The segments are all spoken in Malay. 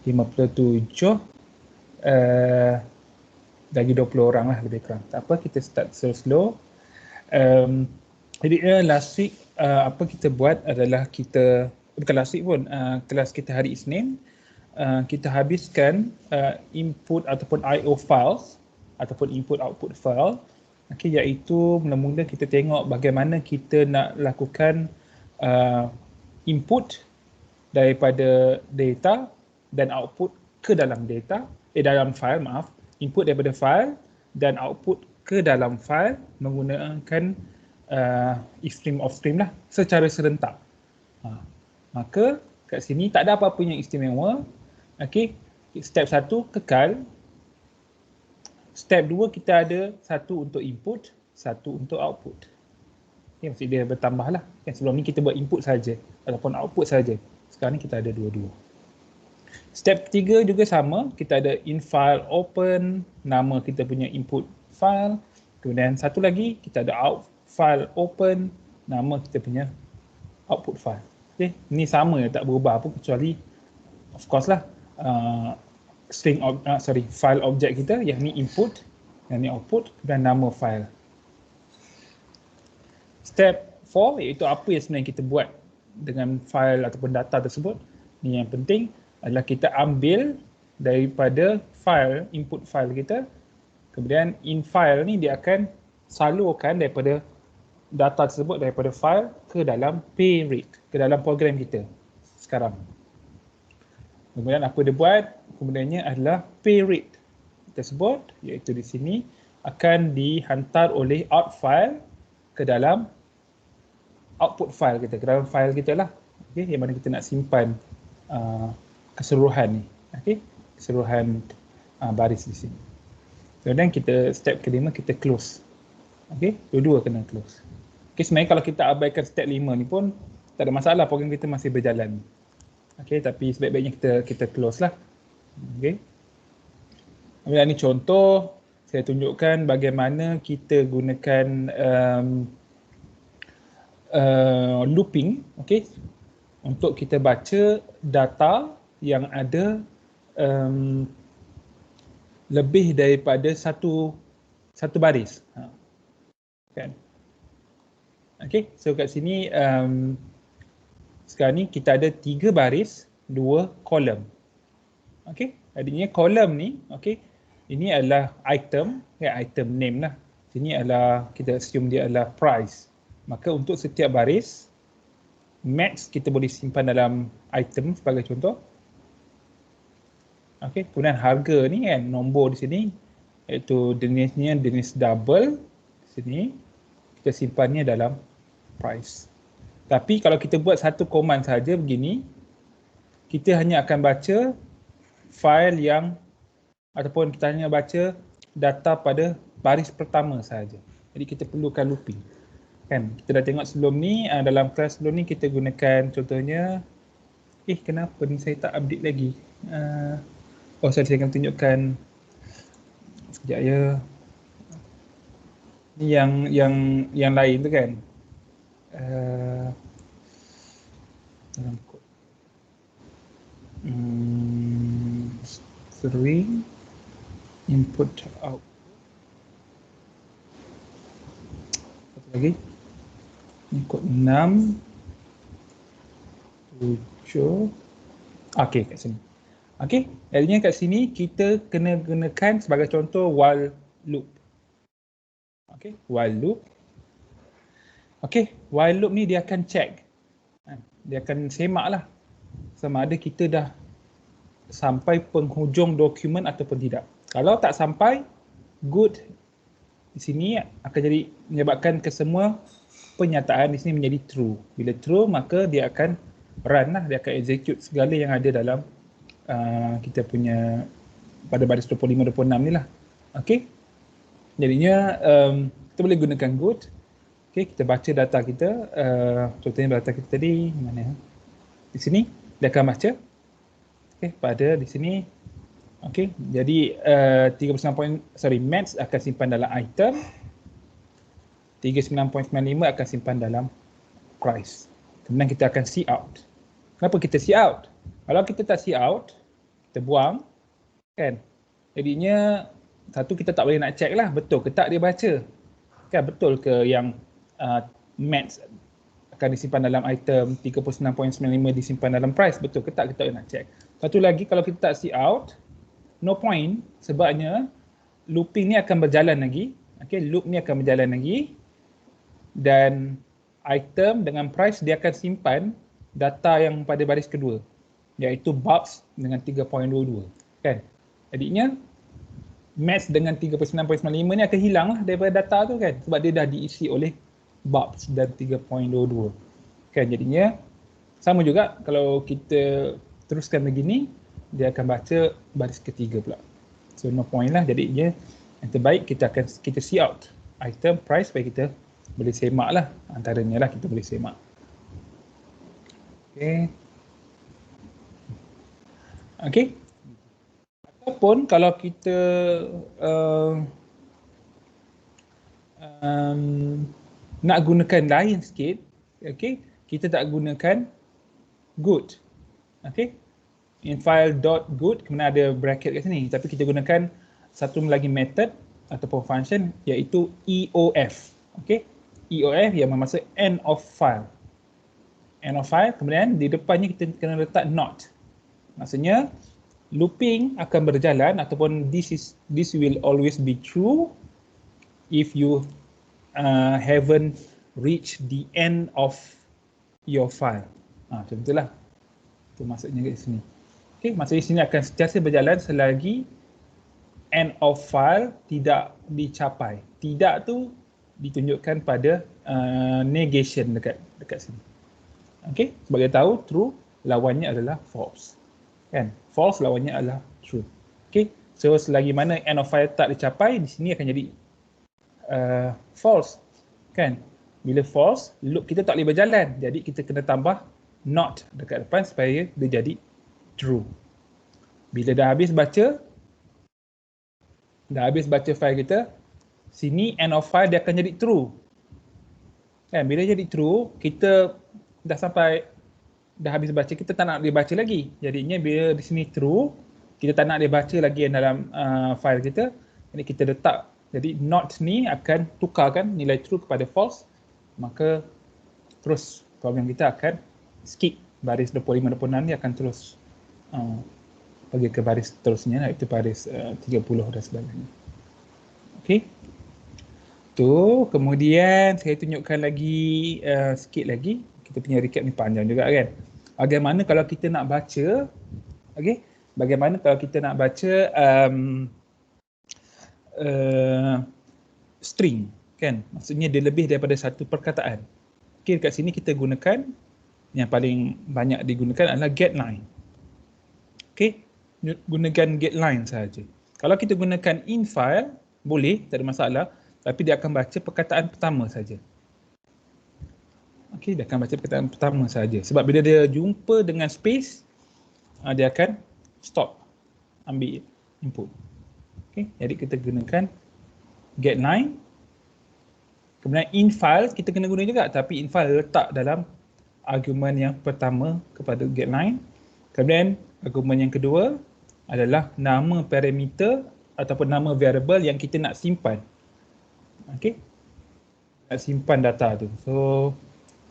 57 bagi 20 orang lah lebih kurang. Tak apa, kita start slow. Jadi last week apa kita buat adalah kita, bukan last week pun, kelas kita hari Isnin, kita habiskan input ataupun IO files ataupun input output file. Okay, iaitu mula-mula kita tengok bagaimana kita nak lakukan input daripada data dan output ke dalam data, dalam file, maaf, input daripada file dan output ke dalam file menggunakan stream of stream lah, secara serentak. Maka kat sini tak ada apa-apa yang istimewa. Okay, step 1 kekal. Step 2 kita ada satu untuk input, satu untuk output. Okay, maksud dia bertambah lah. Kan sebelum ni kita buat input saja ataupun output saja. Sekarang ni kita ada dua-dua. Step 3 juga sama, kita ada in file open, nama kita punya input file. Kemudian satu lagi kita ada out file open, nama kita punya output file. Okay, ni sama, tak berubah apa kecuali of course lah file object kita yang ni input, yang ni output dan nama file. Step 4 iaitu apa yang sebenarnya kita buat dengan file ataupun data tersebut. Ni yang penting adalah kita ambil daripada file, input file kita, kemudian in file ni dia akan salurkan daripada data tersebut daripada file ke dalam pay rate, ke dalam program kita sekarang. Kemudian apa dia buat? Kemudiannya adalah pay rate tersebut, iaitu di sini akan dihantar oleh out file ke dalam output file kita, ke dalam file kita lah. Okay, yang mana kita nak simpan keseluruhan ni. Okay, keseluruhan baris di sini. Kemudian kita step kelima kita close. Okay, dua-dua kena close. Okay, sebenarnya kalau kita abaikan step 5 ni pun tak ada masalah, program kita masih berjalan. Okay, tapi sebaik-baiknya kita close lah. Okay. Kemudian ni contoh, saya tunjukkan bagaimana kita gunakan looping, okay, untuk kita baca data yang ada lebih daripada satu baris. Kan? Okay, so kat sini sekarang ni kita ada 3 baris, 2 kolom. Okay, adanya kolom ni, okay, ini adalah item, ya, item name lah. Sini adalah, kita assume dia adalah price. Maka untuk setiap baris, max kita boleh simpan dalam item sebagai contoh. Okay, kemudian harga ni kan, nombor di sini, iaitu jenisnya jenis double. Di sini, kita simpannya dalam price. Tapi kalau kita buat satu command saja begini, kita hanya akan baca file yang, ataupun kita hanya baca data pada baris pertama saja. Jadi kita perlukan looping. Kan, kita dah tengok sebelum ni, dalam kelas sebelum ni kita gunakan contohnya, kenapa ni saya tak update lagi? Saya akan tunjukkan sekejap ya. Ni yang lain tu kan. Dalam kod. String input out. Satu lagi. Ni kod 6 7. Okey, kat sini. Okey, jadinya kat sini kita kena gunakan sebagai contoh while loop. Okey, while loop. Okey, while loop ni dia akan check. Dia akan semak lah sama ada kita dah sampai penghujung dokumen ataupun tidak. Kalau tak sampai, good. Di sini akan jadi menyebabkan kesemua penyataan di sini menjadi true. Bila true, maka dia akan run lah, dia akan execute segala yang ada dalam kita punya pada baris 25-26 ni lah. Okey. Jadinya kita boleh gunakan good. Okey, kita baca data kita, contohnya data kita tadi mana? Di sini dia akan baca. Okey, pada di sini. Okey, jadi 39 max akan simpan dalam item. 39.95 akan simpan dalam price. Kemudian kita akan see out. Kenapa kita see out? Kalau kita tak see out, kita buang, kan. Jadinya satu kita tak boleh nak check lah betul ke tak dia baca. Kan betul ke yang match akan disimpan dalam item 39.95 disimpan dalam price, betul ke tak kita nak check. Satu lagi kalau kita tak see out, no point sebabnya looping ni akan berjalan lagi. Okay, loop ni akan berjalan lagi dan item dengan price dia akan simpan data yang pada baris kedua iaitu bulbs dengan 3.22 kan. Jadinya match dengan 39.95 ni akan hilang lah daripada data tu kan sebab dia dah diisi oleh bulbs dan 3.22 kan. Jadinya sama juga kalau kita teruskan begini dia akan baca baris ketiga pula. So no point lah. Jadinya yang terbaik kita see out item price supaya kita boleh semak lah, antaranya lah kita boleh semak. Okay. Ataupun kalau kita nak gunakan lain sikit, okay, kita tak gunakan good. Okay, infile.good kemudian ada bracket kat sini, tapi kita gunakan satu lagi method ataupun function iaitu EOF. Okay, EOF yang bermaksud end of file. End of file, kemudian di depannya kita kena letak not. Maksudnya looping akan berjalan ataupun this will always be true if you haven't reached the end of your file. Macam itulah. Itu maksudnya kat sini. Okay, maksudnya sini akan sentiasa berjalan selagi end of file tidak dicapai. Tidak tu ditunjukkan pada negation dekat sini. Okay, sebagai tahu true lawannya adalah false. Kan? False lawannya adalah true. Okay, so selagi mana end of file tak dicapai, di sini akan jadi false. Kan? Bila false, loop kita tak boleh berjalan. Jadi kita kena tambah not dekat depan supaya dia jadi true. Bila dah habis baca file kita, sini end of file dia akan jadi true. Kan, bila jadi true, kita dah habis baca, kita tak nak dia baca lagi. Jadinya bila di sini true, kita tak nak dia baca lagi yang dalam file kita. Jadi kita letak, jadi not ni akan tukarkan nilai true kepada false. Maka terus program kita akan skip baris 25-26 ni, akan terus pergi ke baris seterusnya, iaitu baris 30 dan sebagainya. Okey. Tu kemudian saya tunjukkan lagi sikit lagi. Kita punya recap ni panjang juga kan. Bagaimana kalau kita nak baca, okey? Bagaimana kalau kita nak baca string kan? Maksudnya dia lebih daripada satu perkataan. Okey, dekat sini kita gunakan yang paling banyak digunakan adalah getLine. Okey, gunakan getLine sahaja. Kalau kita gunakan infile boleh, tak ada masalah, tapi dia akan baca perkataan pertama saja. Okey, dia akan baca perkataan pertama saja. Sebab bila dia jumpa dengan space, dia akan stop ambil input. Okey, jadi kita gunakan getLine. Kemudian infile kita kena guna juga, tapi infile letak dalam argumen yang pertama kepada getLine. Kemudian argumen yang kedua adalah nama parameter ataupun nama variable yang kita nak simpan. Okey, nak simpan data tu. So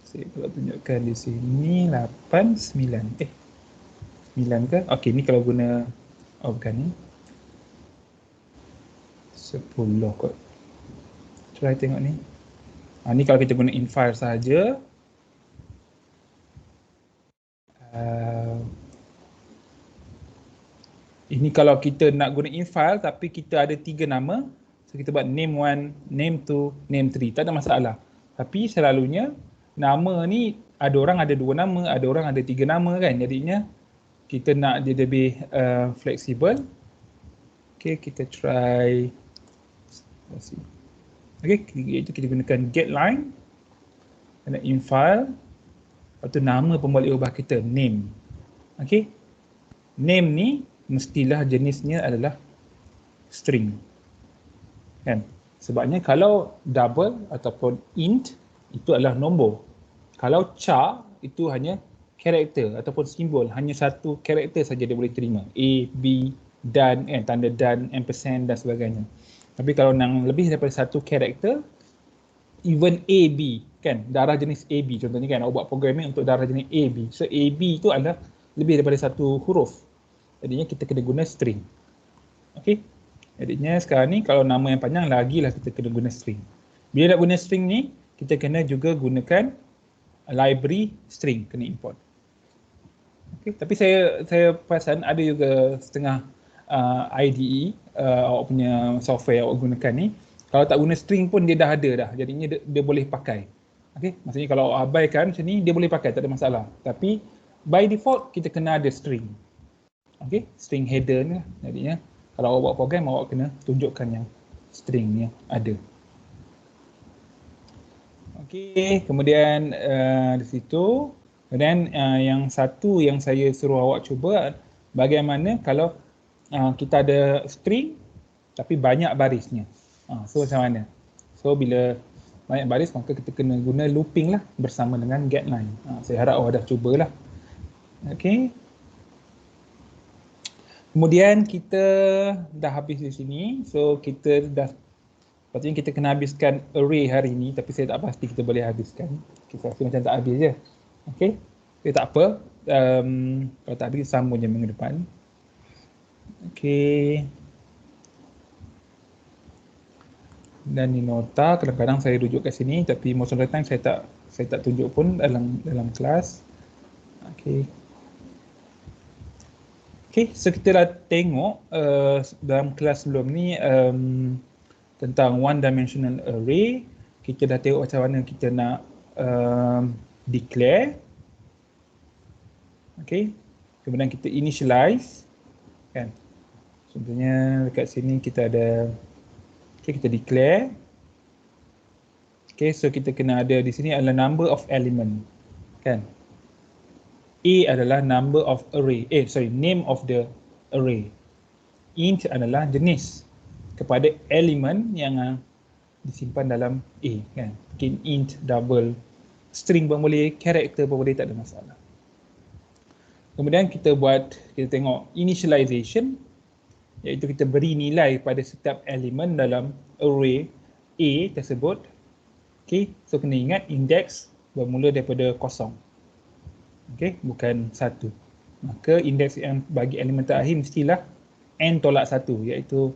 saya pula tunjukkan di sini 8, 9. 9 ke? Okey, ni kalau guna, bukan ni. 10 kot. Try tengok ni. Ni kalau kita guna infile saja. Ini kalau kita nak guna infile tapi kita ada 3 nama. So kita buat name 1, name 2, name 3. Tak ada masalah. Tapi selalunya nama ni ada orang ada 2 nama, ada orang ada 3 nama kan. Jadinya kita nak dia lebih fleksibel. Okay, kita try. Okay, iaitu kita gunakan getLine, dan infile, lepas tu nama pembalik ubah kita, name. Okay, name ni mestilah jenisnya adalah string. Kan? Sebabnya kalau double ataupun int, itu adalah nombor. Kalau char, itu hanya karakter ataupun simbol, hanya satu karakter saja dia boleh terima. A, B, dan, tanda dan, ampersand dan sebagainya. Tapi kalau yang lebih daripada satu karakter, even AB, kan, darah jenis AB contohnya kan, nak buat programming untuk darah jenis AB. So AB itu adalah lebih daripada satu huruf. Jadinya kita kena guna string. Okey. Jadinya sekarang ni kalau nama yang panjang lagilah kita kena guna string. Bila nak guna string ni, kita kena juga gunakan library string, kena import. Okay. Tapi saya perasan ada juga setengah IDE awak punya software awak gunakan ni, kalau tak guna string pun dia dah ada dah, jadinya dia boleh pakai. Okay. Maksudnya kalau awak abaikan macam ni, dia boleh pakai, tak ada masalah. Tapi by default kita kena ada string. Okay. String header ni lah. Jadinya kalau awak buat program, awak kena tunjukkan yang string ni yang ada. Okay. Kemudian di situ, dan yang satu yang saya suruh awak cuba, bagaimana kalau kita ada string tapi banyak barisnya. So macam mana? So bila banyak baris, maka kita kena guna looping lah bersama dengan getLine. Saya harap awak dah cubalah. Okay. Kemudian kita dah habis di sini. So kita dah, patutnya kita kena habiskan array hari ini, tapi saya tak pasti kita boleh habiskan. Kita rasa macam tak habis je. Okay. Tak apa. Kalau tak habis, sambung je minggu depan. Okay. Dan ni nota, kadang-kadang saya rujuk kat sini, tapi most of the time saya tak tunjuk pun dalam kelas. Okay. Okay, so kita dah tengok dalam kelas sebelum ni tentang one dimensional array. Kita dah tengok macam mana kita nak declare. Okay. Kemudian kita initialize. Kan. Contohnya dekat sini kita ada, okay, kita declare. Okay, so kita kena ada di sini adalah number of element. Kan. A adalah number of array. Name of the array. Int adalah jenis kepada elemen yang disimpan dalam A, kan. Mungkin int, double, string pun boleh, character pun boleh, tak ada masalah. Kemudian kita tengok initialization, iaitu kita beri nilai pada setiap elemen dalam array A tersebut. Okay, so kena ingat indeks bermula daripada kosong. Okay, bukan 1. Maka indeks yang bagi elemen terakhir mestilah n tolak 1, iaitu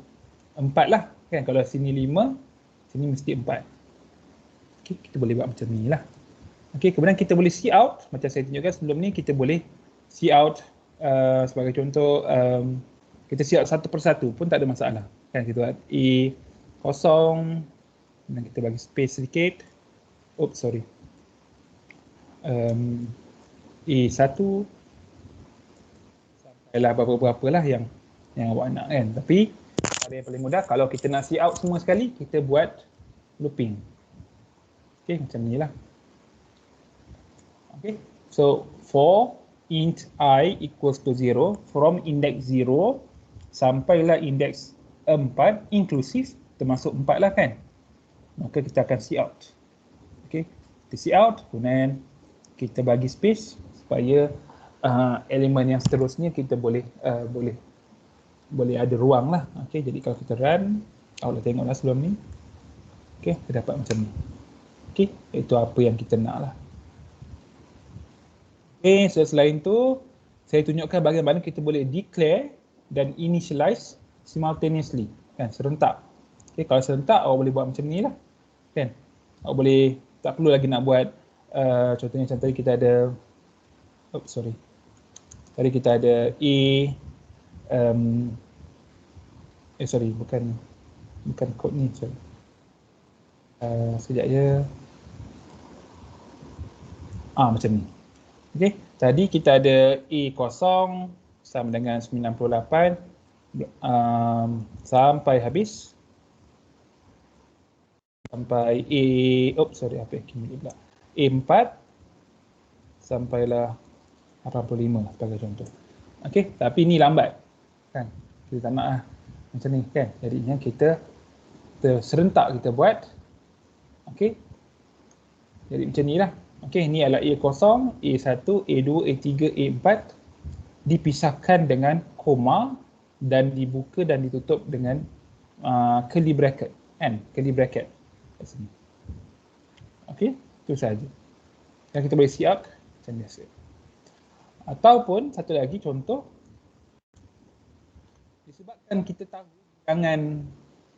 4 lah. Kan? Kalau sini 5, sini mesti 4. Okay, kita boleh buat macam ni lah. Okay, kemudian kita boleh see out, macam saya tunjukkan sebelum ni, kita boleh see out sebagai contoh, kita see out satu persatu pun tak ada masalah. Kan, kita buat A kosong, dan kita bagi space sedikit. Oops, sorry. A1 sampailah berapa-berapa lah yang awak nak, kan. Tapi ada yang paling mudah, kalau kita nak see out semua sekali, kita buat looping. Okay, macam ni lah. Okay, so for int I equals to 0, from index 0 sampailah index 4 inklusif, termasuk 4 lah, kan. Maka kita akan see out. Okay, kita see out, kemudian kita bagi space supaya elemen yang seterusnya kita boleh ada ruang lah. Okay, jadi kalau kita run, awak dah tengoklah sebelum ni. Okay, kita dapat macam ni. Okay, itu apa yang kita nak lah. Okay, so selain tu, saya tunjukkan bagaimana kita boleh declare dan initialize simultaneously. Kan, serentak. Okay, kalau serentak, awak boleh buat macam ni lah. Kan, awak boleh, tak perlu lagi nak buat, contohnya macam tadi kita ada, tadi kita ada A, bukan kod ni, sorry. Sekejap je. Macam ni. Okay, tadi kita ada A kosong sama dengan 98 sampai habis. Sampai A4 sampailah 85 sebagai contoh. Okey, tapi ni lambat. Kan? Kita tak nak lah macam ni, kan? Jadinya kita serentak kita buat. Okey. Jadi macam ni lah. Okey, ini adalah A0, A1, A2, A3, A4 dipisahkan dengan koma dan dibuka dan ditutup dengan curly bracket, kan? Curly bracket kat sini. Okey, itu saja. Dan kita boleh siap macam biasa. Ataupun satu lagi contoh, disebabkan kita tahu bilangan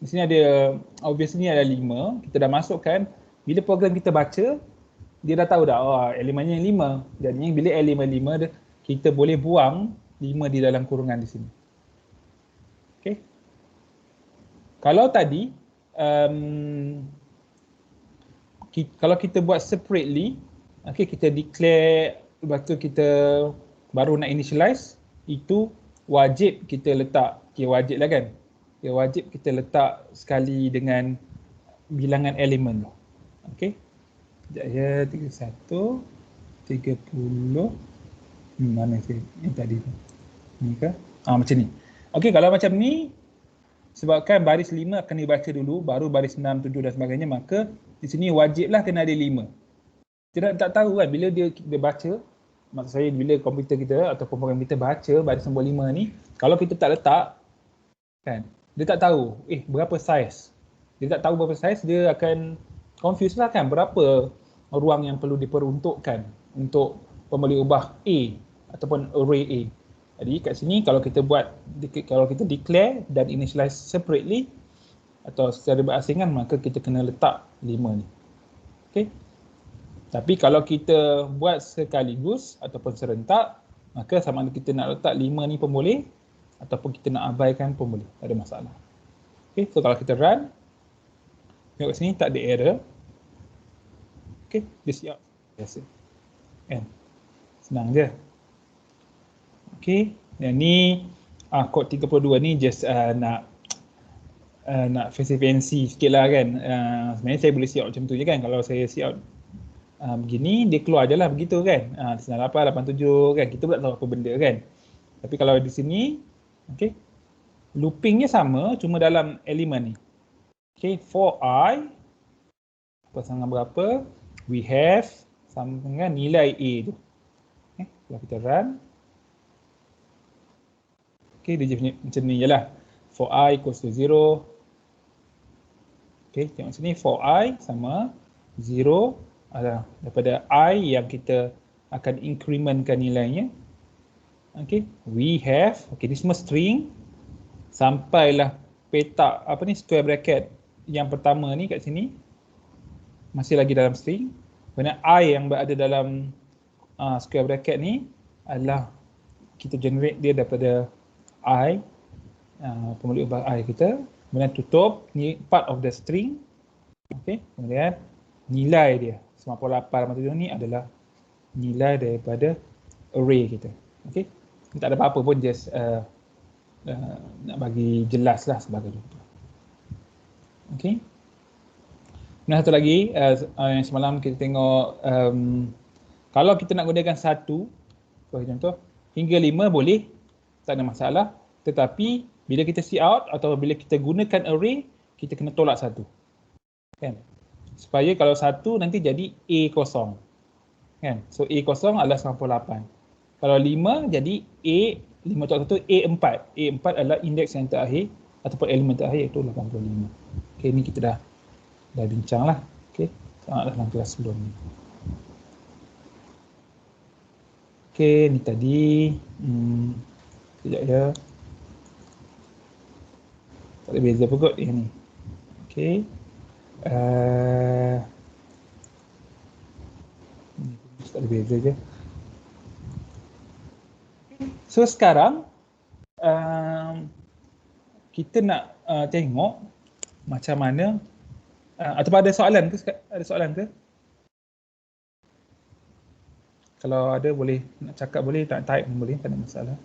di sini ada, obviously ada 5, kita dah masukkan, bila program kita baca, dia dah tahu dah, oh elemennya 5. Jadi bila elemen 5, kita boleh buang 5 di dalam kurungan di sini. Okey. Kalau tadi, kalau kita buat separately, okey, kita declare, lepas tu kita baru nak initialize, itu wajib kita letak, okay, wajib lah kan, okay, wajib kita letak sekali dengan bilangan elemen. Okey, sekejap ya, 31, 30, mana yang tadi tu, ni ke? Macam ni. Okey, kalau macam ni, sebabkan baris 5 akan dibaca dulu, baru baris 6, 7 dan sebagainya, maka di sini wajiblah kena ada 5. Kita tak tahu kan, bila dia baca, maksud saya bila komputer kita atau program kita baca baris nombor 5 ni, kalau kita tak letak, kan, dia tak tahu, berapa saiz. Dia tak tahu berapa saiz, dia akan confuse lah kan, berapa ruang yang perlu diperuntukkan untuk boleh ubah A ataupun array A. Jadi kat sini kalau kita declare dan initialize separately atau secara berasingan, maka kita kena letak 5 ni. Okey. Tapi kalau kita buat sekaligus ataupun serentak, maka sama ada kita nak letak 5 ni pun boleh ataupun kita nak abaikan pun boleh, tak ada masalah. Okey, so kalau kita run, tengok kat sini tak ada error. Okey, dia siap biasa. Kan? Senang je. Okey, yang ni kod 32 ni just nak fancy sikit lah kan. Sebenarnya saya boleh siap macam tu je kan. Kalau saya siap begini, dia keluar je lah begitu kan. 98, 87 kan. Kita pula tahu apa benda kan. Tapi kalau di sini, okay, loopingnya sama, cuma dalam elemen ni. Okay, for I, pasangan berapa, we have, sama dengan nilai A tu. Okay, kalau kita run, okay, dia macam ni je lah. For I equals to 0. Okay, tengok sini, for I sama 0 adalah daripada I yang kita akan incrementkan nilainya. Okay, we have, okay, ni semua string, sampailah petak, square bracket yang pertama ni kat sini, masih lagi dalam string. Kerana I yang berada dalam square bracket ni adalah kita generate dia daripada I, pemuli ubah I kita, kemudian tutup, ni part of the string. Okay, kemudian nilai dia 98, 87 ni adalah nilai daripada array kita. Okay, tak ada apa-apa pun, just nak bagi jelas lah sebagai contoh. Okay, kemudian satu lagi, yang semalam kita tengok, kalau kita nak gunakan 1 sebagai contoh, hingga 5 boleh, tak ada masalah. Tetapi bila kita cout atau bila kita gunakan array, kita kena tolak 1. Kan? Supaya kalau 1 nanti jadi A0. Kan? So A0 adalah 98. Kalau 5 jadi A, 5 tolak 1, A4. A4 adalah indeks yang terakhir ataupun elemen terakhir, iaitu 85. Okay, ni kita dah bincang lah. Okay, sangat dalam kelas sebelum ni. Okay, ni tadi. Sekejap ya. Tak ada beza apa kot ni. Okay. Tak ada beza je. So sekarang kita nak tengok macam mana, ataupun ada soalan ke? Ada soalan ke? Kalau ada boleh nak cakap, boleh tak type pun boleh, tak ada masalah.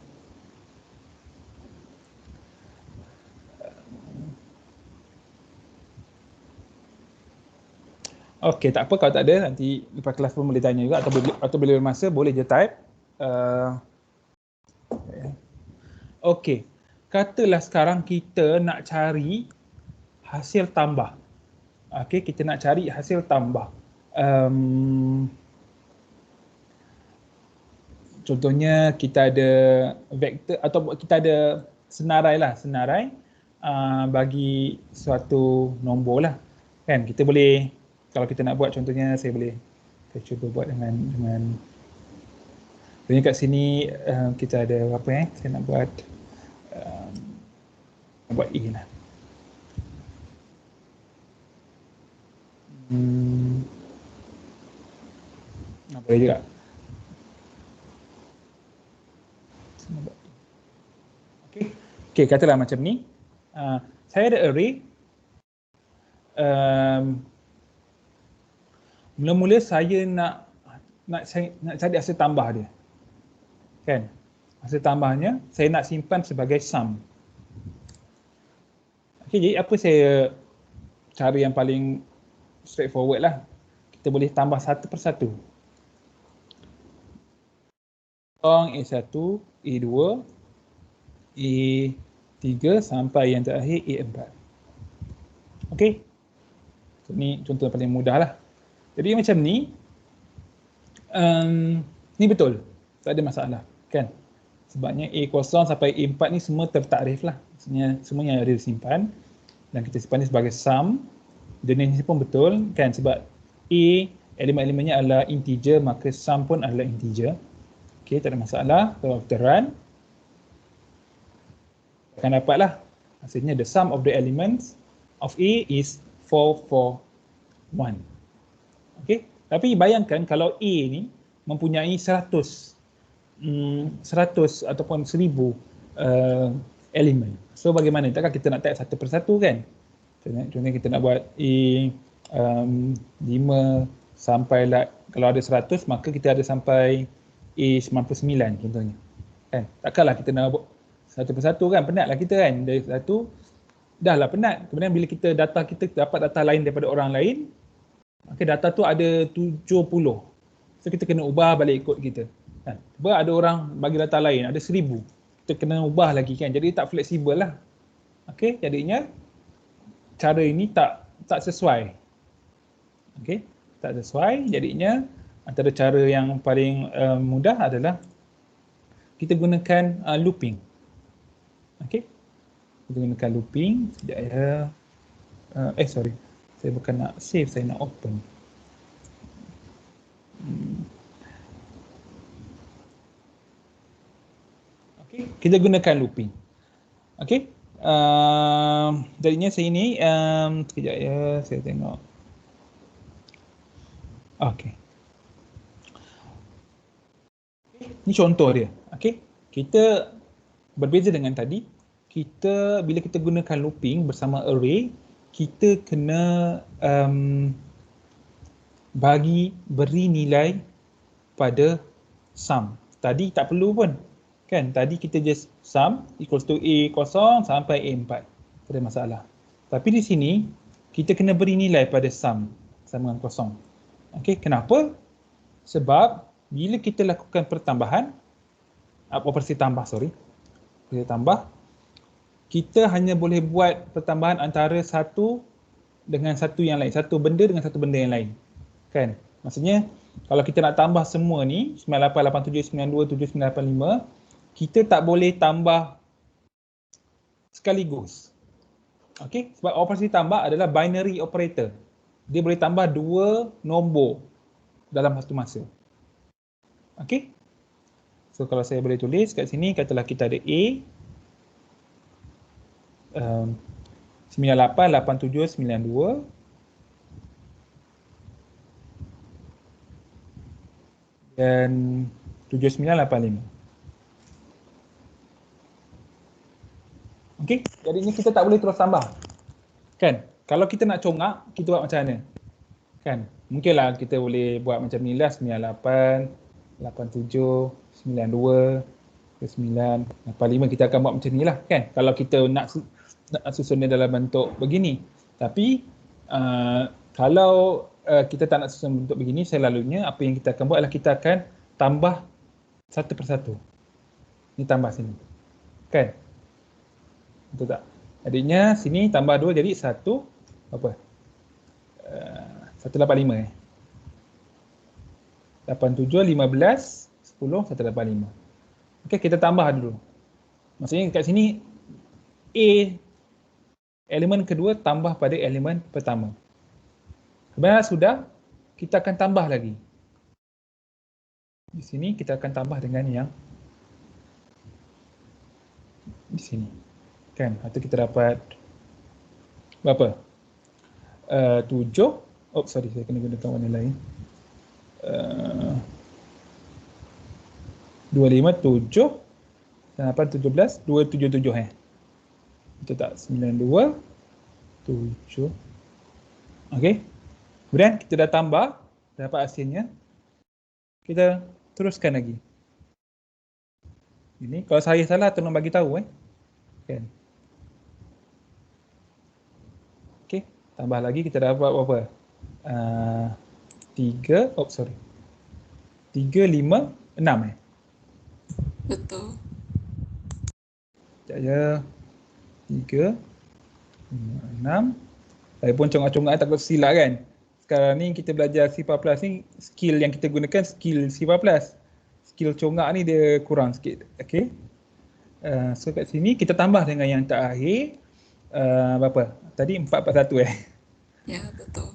Okey, tak apa kalau tak ada, nanti lepas kelas pun boleh tanya juga, atau bila masa boleh je type. Okey, katalah sekarang kita nak cari hasil tambah. Okey, kita nak cari hasil tambah. contohnya kita ada vektor atau kita ada senarai bagi suatu nombor lah. Kan kita boleh, kalau kita nak buat contohnya, saya cuba buat dengan contohnya kat sini kita ada apa saya nak buat A lah. Boleh juga. Okay, katalah macam ni. Saya ada array. Mula-mula saya nak cari hasil tambah dia. Kan? Hasil tambahnya saya nak simpan sebagai sum. Okay, jadi apa cara yang paling straightforward lah. Kita boleh tambah satu persatu. A1, A2, A3 sampai yang terakhir A4. Okey. So, ni contoh yang paling mudah lah. Jadi macam ni, ni betul. Tak ada masalah. Kan? Sebabnya A0 sampai A4 ni semua tertakrif lah. Maksudnya semuanya ada disimpan. Dan kita simpan ni sebagai sum. Jenis ni pun betul. Kan? Sebab A, elemen-elemennya adalah integer, maka sum pun adalah integer. Okey, tak ada masalah. Kalau kita run, akan dapatlah hasilnya the sum of the elements of A is 441. Okey, tapi bayangkan kalau A ni mempunyai 100 ataupun 1000 elemen. So bagaimana? Takkan kita nak type satu persatu kan? Contohnya kita nak buat A 5 sampai kalau ada 100 maka kita ada sampai A99 contohnya. Kan? Takkanlah kita nak buat satu persatu kan, penatlah kita kan. Dari satu dah lah penat. Kemudian bila data kita dapat data lain daripada orang lain, okay, data tu ada 70. So kita kena ubah balik ikut kita. Kan? Sebab ada orang bagi data lain, ada 1000. Kita kena ubah lagi kan. Jadi tak fleksibel lah. Okay, jadinya cara ini tak sesuai. Okay, tak sesuai. Jadinya antara cara yang paling mudah adalah kita gunakan looping. Okay, kita gunakan looping. Sekejap ya. Sorry, saya bukan nak save, saya nak open. Okay, kita gunakan looping. Okay, jadinya saya ni sekejap ya, saya tengok. Okay, ni contoh dia. Okay, kita berbeza dengan tadi. Bila kita gunakan looping bersama array, kita kena beri nilai pada sum. Tadi tak perlu pun. Kan? Tadi kita just sum equals to A0 sampai A4. Tak ada masalah. Tapi di sini, kita kena beri nilai pada sum sama dengan kosong. Okay, kenapa? Sebab bila kita lakukan pertambahan, operasi tambah, kita hanya boleh buat pertambahan antara satu dengan satu yang lain, satu benda dengan satu benda yang lain. Kan? Maksudnya, kalau kita nak tambah semua ni, 98, 87, 92, 79, 85, kita tak boleh tambah sekaligus. Okay? Sebab operasi tambah adalah binary operator. Dia boleh tambah dua nombor dalam satu masa. Okay? So kalau saya boleh tulis kat sini, katalah kita ada A 98, 87, 92 dan 7985. Okey, jadi ni kita tak boleh terus tambah. Kan? Kalau kita nak congak, kita buat macam mana? Kan? Mungkinlah kita boleh buat macam ni lah, 98, 87, 92, 9, 85, kita akan buat macam ni lah kan. Kalau kita nak susun dia dalam bentuk begini. Tapi kalau kita tak nak susun bentuk begini, selalunya apa yang kita akan buat adalah kita akan tambah satu persatu. Ni tambah sini. Kan? Betul tak? Jadinya sini tambah 2 jadi 1 apa? 185 87, 15, 10, 185. Okey, kita tambah dulu. Maksudnya kat sini A elemen kedua tambah pada elemen pertama. Sebenarnya sudah, kita akan tambah lagi. Di sini kita akan tambah dengan yang di sini. Kan? Atau kita dapat berapa? 7. Oh, sorry, saya kena gunakan warna lain. 25, 7, 8, 17, 277 Betul tak? 92, 7. Okey. Kemudian kita dah tambah, dapat hasilnya. Kita teruskan lagi. Ini kalau saya salah tolong bagi tahu kan. Okey, tambah lagi kita dapat berapa? 3, 3, 5, 6 Betul. Sekejap je. 3, 5, 6. Saya pun congak-congak takut silap kan. Sekarang ni kita belajar C++ ni, skill yang kita gunakan skill C++. Skill congak ni dia kurang sikit. Okey. So kat sini kita tambah dengan yang terakhir. Berapa? Tadi 441 Ya, betul.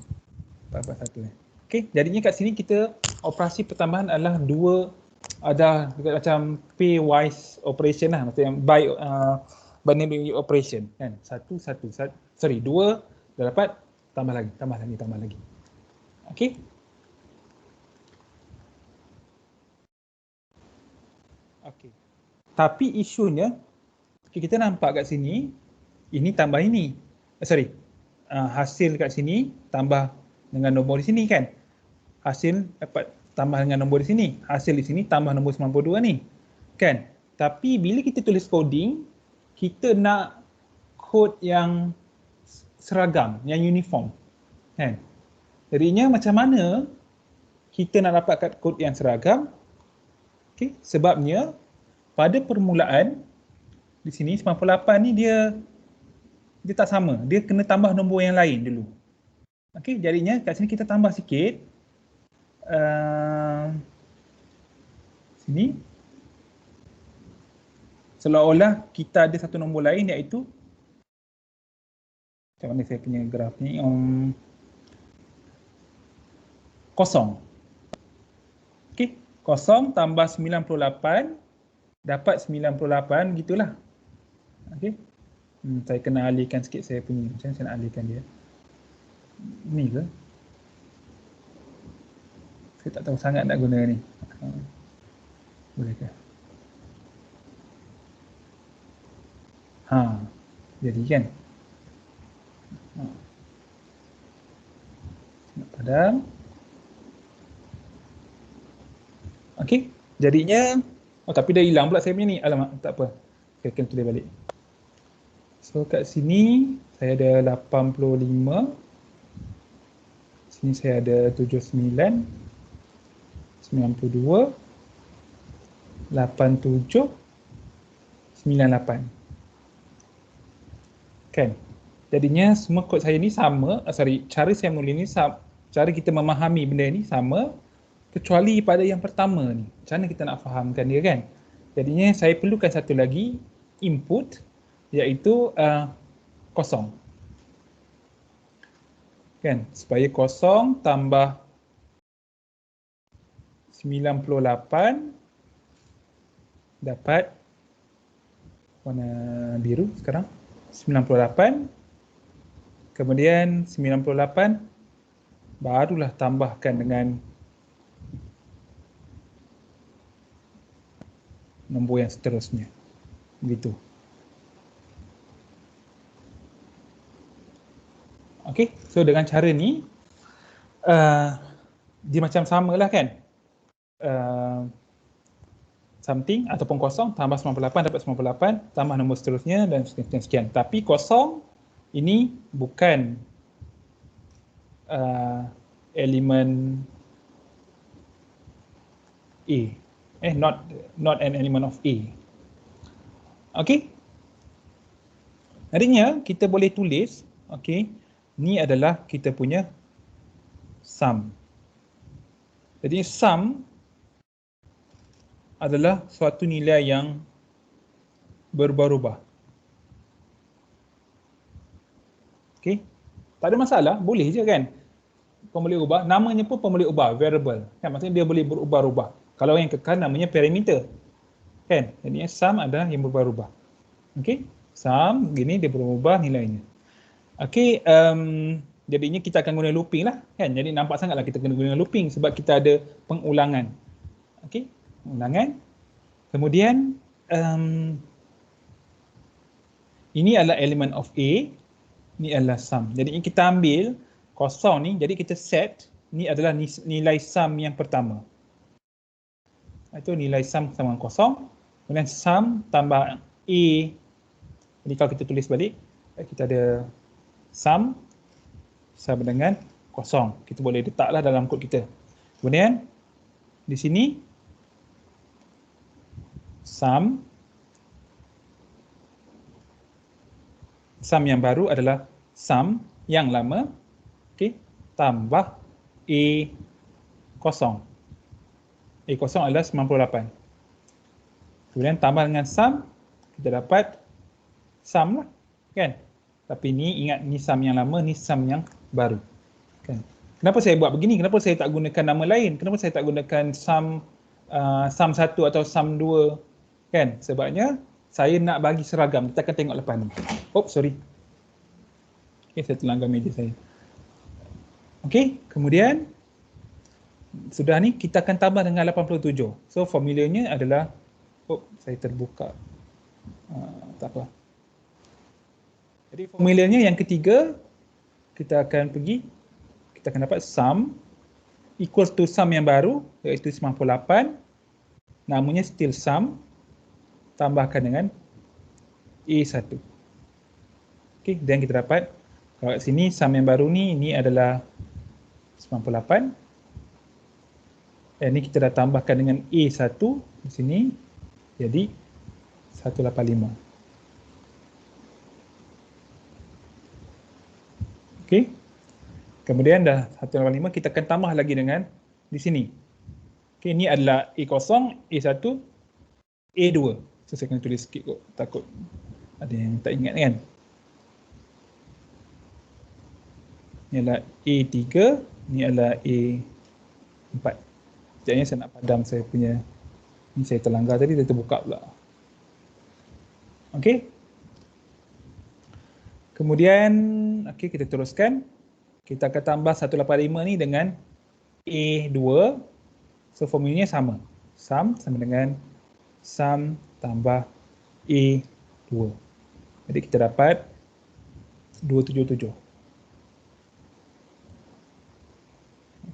441 Okey, jadinya kat sini kita operasi pertambahan adalah macam pairwise operation lah, maksudnya binary operation kan. 2 dah dapat, tambah lagi. Okey. Okey. Tapi isunya kita nampak kat sini ini tambah ini. Hasil kat sini tambah dengan nombor di sini kan. Hasil dapat tambah dengan nombor di sini. Hasil di sini tambah nombor 92 ni. Kan? Tapi bila kita tulis coding, kita nak kod yang seragam, yang uniform. Kan? Jadinya macam mana kita nak dapatkan kod yang seragam? Okay? Sebabnya pada permulaan di sini 98 ni dia tak sama. Dia kena tambah nombor yang lain dulu. Okey, jadinya kat sini kita tambah sikit. Sini. Seolah-olah kita ada satu nombor lain iaitu, macam mana saya punya graf ni, 0. Okey, 0 tambah 98 dapat 98 gitulah. Okey. Saya kena alihkan sikit saya punya. Macam mana saya nak alihkan dia? Ni ke? Saya tak tahu sangat nak guna ni. Boleh ke? Jadi kan? Nak padam. Okey, jadinya tapi dah hilang pula saya punya ni. Alamak, tak apa. Saya akan tulis balik. So kat sini saya ada 85. Sini saya ada 79, 92, 87, 98. Kan? Jadinya semua kod saya ni sama, cara saya menulis ni sama, cara kita memahami benda ni sama, kecuali pada yang pertama ni. Macam mana kita nak fahamkan dia kan? Jadinya saya perlukan satu lagi input, iaitu 0. Kan? Supaya 0 tambah 98 dapat warna biru sekarang. 98, kemudian 98 barulah tambahkan dengan nombor yang seterusnya. Begitu. Okey, so dengan cara ni dia macam samalah kan. Something ataupun 0 tambah 98 dapat 98, tambah nombor seterusnya dan sekian. Tapi 0 ini bukan elemen A. Not an element of A. Okey. Artinya kita boleh tulis, okey, ni adalah kita punya sum. Jadi sum adalah suatu nilai yang berubah-ubah. Okey. Tak ada masalah, boleh je kan. Boleh ubah, namanya pun boleh ubah, variable. Kan maksudnya dia boleh berubah-ubah. Kalau yang kekal namanya parameter. Kan? Jadi sum adalah yang berubah-ubah. Okey. Sum gini dia berubah nilainya. Okey, jadinya kita akan guna looping lah kan. Jadi nampak sangatlah kita kena guna looping sebab kita ada pengulangan. Okey, pengulangan. Kemudian ini adalah elemen of A, ni adalah sum. Jadi kita ambil kosong ni, jadi kita set ni adalah nilai sum yang pertama. Itu nilai sum sama kosong. Kemudian sum tambah A. Jadi kalau kita tulis balik, kita ada sum sama dengan kosong. Kita boleh letaklah dalam kod kita. Kemudian di sini sum yang baru adalah sum yang lama, okey, tambah A kosong. A kosong adalah 98. Kemudian tambah dengan sum, kita dapat sum lah, kan? Tapi ni ingat ni sum yang lama, ni sum yang baru. Kan? Kenapa saya buat begini? Kenapa saya tak gunakan nama lain? Kenapa saya tak gunakan sum 1 atau sum 2? Kan? Sebabnya saya nak bagi seragam. Kita akan tengok lepas ni. Oh, sorry. Okay, saya terlanggar meja saya. Okey, kemudian sudah ni kita akan tambah dengan 87. So formulanya adalah, oh saya terbuka. Tak apa. Jadi formulanya yang ketiga, kita akan pergi, kita akan dapat sum equals to sum yang baru, iaitu 98. Namanya still sum, tambahkan dengan A1. Okey, dan kita dapat, kalau kat sini sum yang baru ni, ini adalah 98. Dan ni kita dah tambahkan dengan A1 di sini, jadi 185. Okey. Kemudian dah 185, kita akan tambah lagi dengan di sini. Okey, ni adalah A0, A1, A2. So saya kena tulis sikit kot, takut ada yang tak ingat kan. Ni adalah A3, ni adalah A4. Sekejapnya saya nak padam saya punya, ni saya terlanggar tadi, dia terbuka pula. Okey. Kemudian, okey, kita teruskan. Kita akan tambah 185 ni dengan A2. So formulanya sama. Sum sama dengan sum tambah A2. Jadi kita dapat 277.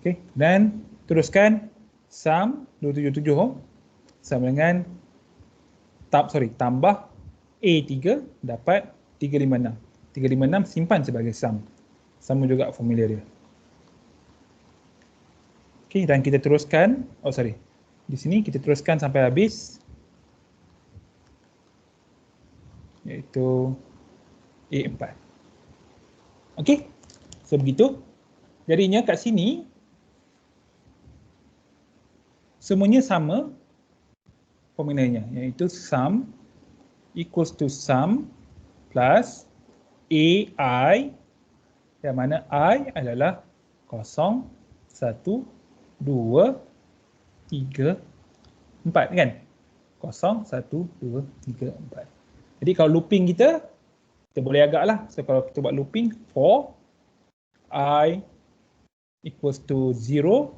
Okey, dan teruskan sum 277 sama dengan tambah A3 dapat 356. 356 simpan sebagai sum. Sama juga formula dia. Okey, dan kita teruskan, di sini kita teruskan sampai habis, iaitu A4. Okey, so begitu. Jadinya kat sini semuanya sama formulanya, iaitu sum equals to sum plus AI, yang mana I adalah 0, 1, 2, 3, 4 kan? 0, 1, 2, 3, 4. Jadi kalau looping kita boleh agak lah. So kalau kita buat looping for I equals to 0,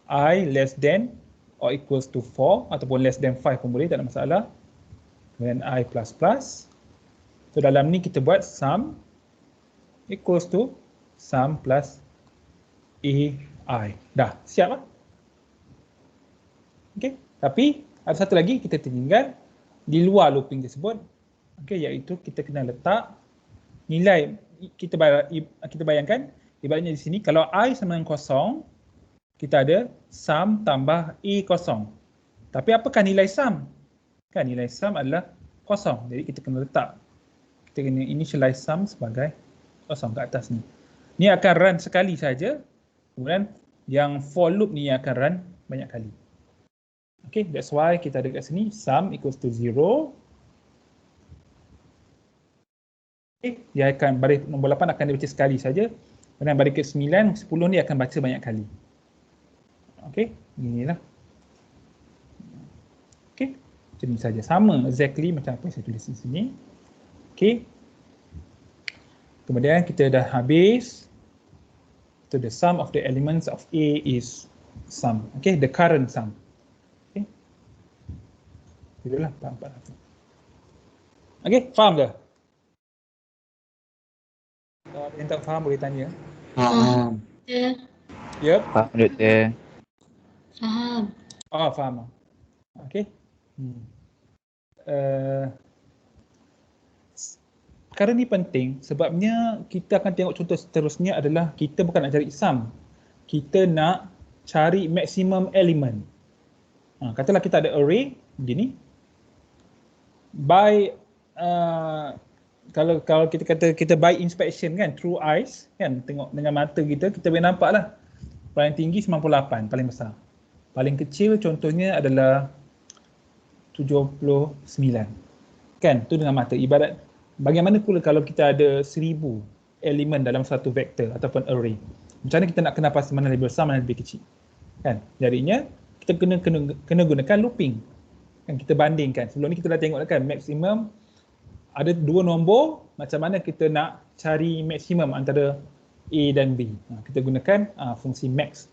I less than or equals to 4 ataupun less than 5 pun boleh, tak ada masalah. Kemudian I plus plus. So dalam ni kita buat sum equals to sum plus AI. Dah, siap lah. Okey, tapi ada satu lagi kita tertinggal di luar looping tersebut. Okey, iaitu kita kena letak nilai, kita bayangkan ibaratnya di sini kalau I sama dengan 0, kita ada sum tambah A0. Tapi apakah nilai sum? Kan nilai sum adalah 0. Jadi kita kena letak, kita kena initialize sum sebagai 0 kat atas ni. Ni akan run sekali saja. Kemudian yang for loop ni akan run banyak kali. Okay, that's why kita ada kat sini sum equals to 0. Okay, dia akan baris nombor 8 akan dibaca sekali saja. Dan baris ke 9, 10 ni akan baca banyak kali. Okay, inilah. Okay, macam ni saja. Sama exactly macam apa yang saya tulis di sini. Okay. Kemudian kita dah habis. So the sum of the elements of A is sum. Okay, the current sum. Okay. Itulah 4. Okay, faham ke? Kalau ada yang tak faham boleh tanya. Faham. Yep. Faham doktor. Faham. Oh, faham. Okay. Sekarang ni penting sebabnya kita akan tengok contoh seterusnya adalah kita bukan nak cari sum. Kita nak cari maximum element. Katalah kita ada array begini. By kalau kita kata kita by inspection kan, through eyes kan, tengok dengan mata kita boleh nampak lah. Paling tinggi 98, paling besar. Paling kecil contohnya adalah 79. Kan, tu dengan mata. Ibarat bagaimana pula kalau kita ada 1000 elemen dalam satu vektor ataupun array. Macam mana kita nak kenal pasti mana lebih besar, mana lebih kecil. Kan, jadinya kita kena gunakan looping. Kan kita bandingkan. Sebelum ni kita dah tengok kan maksimum ada 2 nombor, macam mana kita nak cari maksimum antara A dan B. Kita gunakan fungsi max.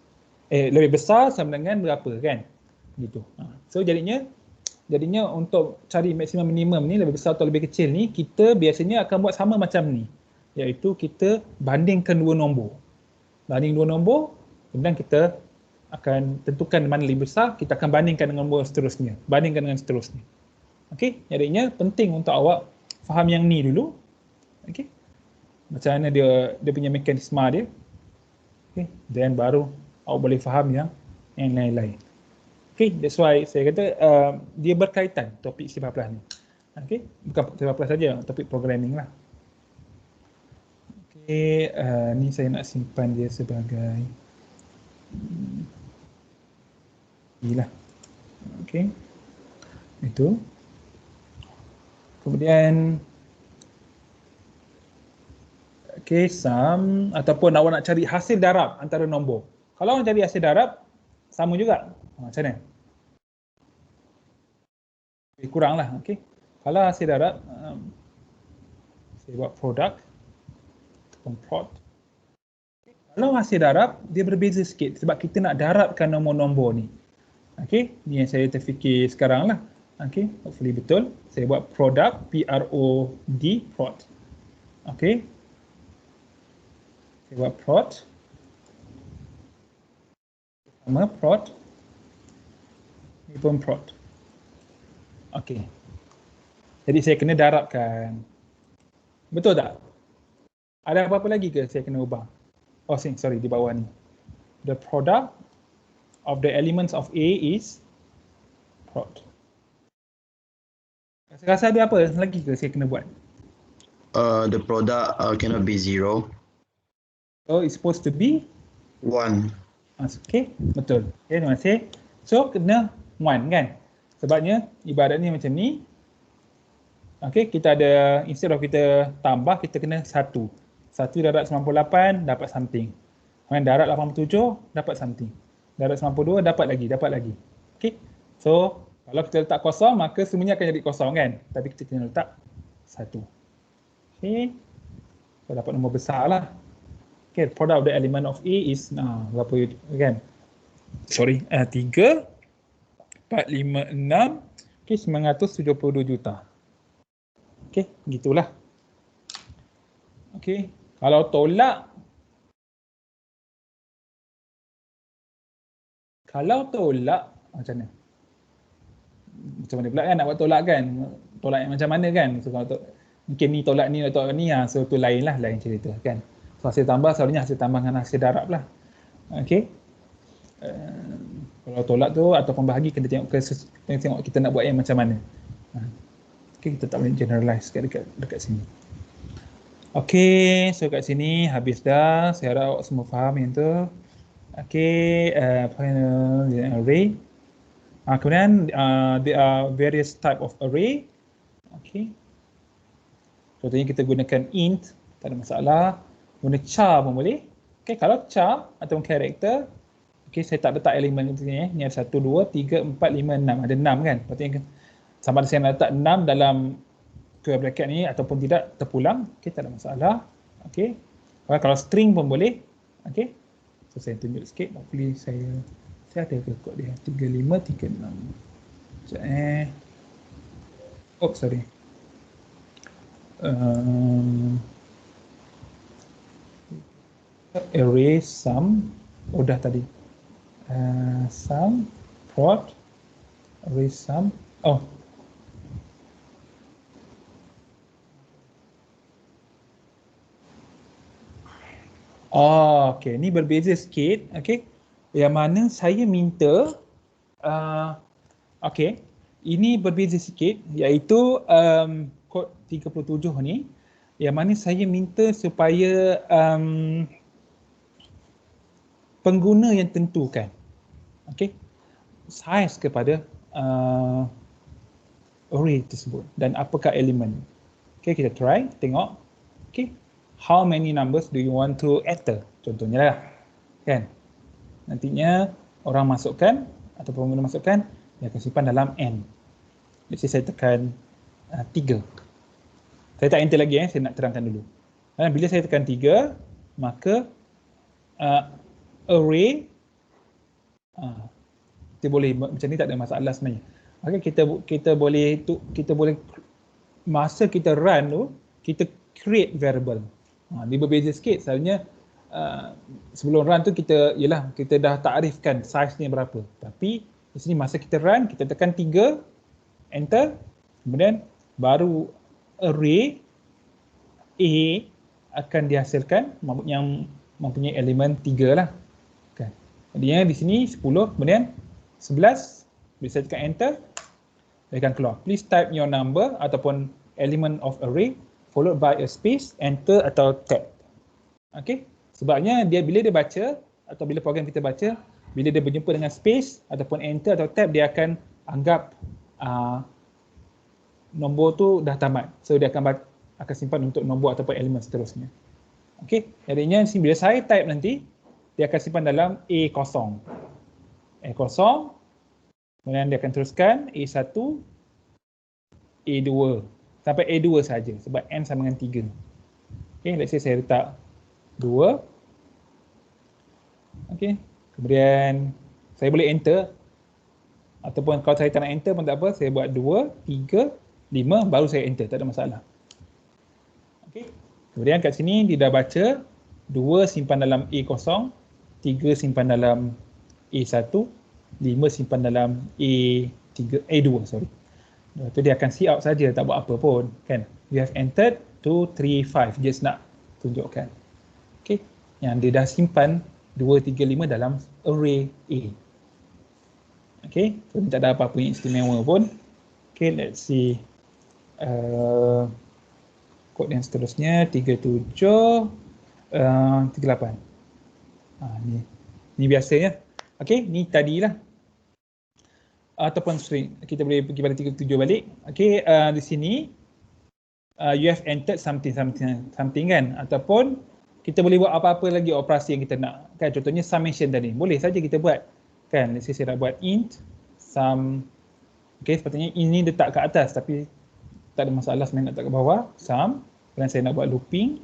Lebih besar sama dengan berapa kan? Gitu. So jadinya untuk cari maksimum minimum ni lebih besar atau lebih kecil ni, kita biasanya akan buat sama macam ni. Iaitu kita bandingkan 2 nombor. Banding 2 nombor, kemudian kita akan tentukan mana lebih besar, kita akan bandingkan dengan nombor seterusnya. Bandingkan dengan seterusnya. Okey, jadinya penting untuk awak faham yang ni dulu. Okey. Macam mana dia punya mekanisme dia. Okey, then baru awak boleh faham yang lain-lain. Okey, that's why saya kata dia berkaitan topik C++ ni. Okey, bukan C++ saja, topik programming lah. Okey, ni saya nak simpan dia sebagai inilah. Okey. Itu. Kemudian sum ataupun awak nak cari hasil darab antara nombor. Kalau awak cari hasil darab sama juga. Macam mana? Lebih kurang lah. Okay. Kalau hasil darab saya buat product ataupun prod. Kalau hasil darab dia berbeza sikit sebab kita nak darabkan nombor-nombor ni. Okay. Ni yang saya terfikir sekarang lah. Okay, hopefully betul. Saya buat product, P-R-O-D, prod. Okay. Saya buat prod. Sama prod. Ini pun prod. Okay. Jadi saya kena darabkan. Betul tak? Ada apa-apa lagi ke saya kena ubah? Oh, sorry, di bawah ni. The product of the elements of A is prod. Rasa ada apa lagi ke saya kena buat? The product cannot be 0. So it's supposed to be 1. Okay, betul. Okay, terima kasih. So kena 1 kan? Sebabnya ibaratnya macam ni. Okay, kita ada, instead of kita tambah, kita kena 1. 1 darab 98 dapat something. Kemudian darab 87 dapat something. Darab 92 dapat lagi. Okay, so kalau kita letak kosong, maka semuanya akan jadi kosong kan? Tapi kita kena letak 1. Okay. So dapat nombor besar lah. Okay, product of the element of A is, berapa kan? Sorry, 3, 4, 5, 6, okay, 972 juta. Okay, gitulah. Okay, kalau tolak, macam mana? Macam mana pula kan nak buat tolak kan? Tolak yang macam mana kan? So, kalau mungkin ni tolak ni, so tu lain cerita kan? So hasil tambah, selalunya hasil tambah dengan hasil darab lah. Okay. Kalau tolak tu ataupun bahagi, kena tengok kita nak buat yang macam mana. Okay, kita tak boleh generalize dekat sini. Okay, so kat sini habis dah. Saya harap awak semua faham yang tu. Okay, final array. Kemudian there are various type of array. Okay. Contohnya kita gunakan int, tak ada masalah. Guna char pun boleh. Okay, kalau char atau character, okay, saya tak letak elemen di sini. Ni ada 1, 2, 3, 4, 5, 6. Ada 6 kan? Patutnya sama ada saya nak letak 6 dalam square bracket ni ataupun tidak terpulang. Okay, tak ada masalah. Okay. Kalau string pun boleh. Okay. So saya tunjuk sikit. Hopefully saya ada ke kod dia. 35, 36. Sekejap Oh, sorry. Array sum. Dah tadi. Sum. Prod. Array sum. Oh. Oh, okay. Ni berbeza sikit. Okay. Yang mana saya minta okay. Ini berbeza sikit iaitu kod 37 ni yang mana saya minta supaya pengguna yang tentukan okay, size kepada array tersebut dan apakah elemen. Okay, kita try tengok. Okay, how many numbers do you want to enter? Contohnya lah kan. Nantinya orang masukkan atau pengguna masukkan, dia akan simpan dalam n. Let's say saya tekan 3. Saya tak enter lagi saya nak terangkan dulu. Dan bila saya tekan 3, maka array kita boleh macam ni, tak ada masalah sebenarnya. Maka kita boleh masa kita run tu kita create variable. Dia berbeza sikit. Selalunya sebelum run tu kita dah takrifkan size ni berapa. Tapi di sini masa kita run, kita tekan 3, enter, kemudian baru array A akan dihasilkan yang mempunyai elemen 3 lah. Kan. Jadinya di sini 10, kemudian 11, bila saya tekan enter, dia akan keluar. Please type your number ataupun element of array followed by a space, enter atau tab. Okay. Sebabnya bila dia baca atau bila program kita baca, bila dia berjumpa dengan space ataupun enter atau tab, dia akan anggap nombor tu dah tamat. So dia akan simpan untuk nombor ataupun elemen seterusnya. Okey, jadinya bila saya type nanti, dia akan simpan dalam A0. A0, kemudian dia akan teruskan A1, A2, sampai A2 saja sebab n sama dengan 3. Okey, let's say saya letak 2. Okey, kemudian saya boleh enter. Ataupun kalau saya tak nak enter pun tak apa, saya buat 2, 3, 5, baru saya enter, tak ada masalah. Okay. Kemudian kat sini dia dah baca, 2 simpan dalam A0, 3 simpan dalam A1, 5 simpan dalam A2, sorry. Lepas tu dia akan see out saja, tak buat apa pun, kan. We have entered 2, 3, 5, just nak tunjukkan. Okay. Yang dia dah simpan 2, 3, 5 dalam array A. Okay, so tak ada apa-apa yang istimewa pun. Okay, let's see. Kod yang seterusnya 37, 38. Ni biasanya. Okay, ni tadilah. Ataupun string. Kita boleh pergi pada 37 balik. Okay, di sini you have entered something kan. Ataupun kita boleh buat apa-apa lagi operasi yang kita nak. Kan, contohnya summation tadi. Boleh saja kita buat. Kan, let's say saya nak buat int sum. Okay, sepatutnya ini letak ke atas tapi tak ada masalah sebenarnya nak letak ke bawah. Sum. Kemudian saya nak buat looping.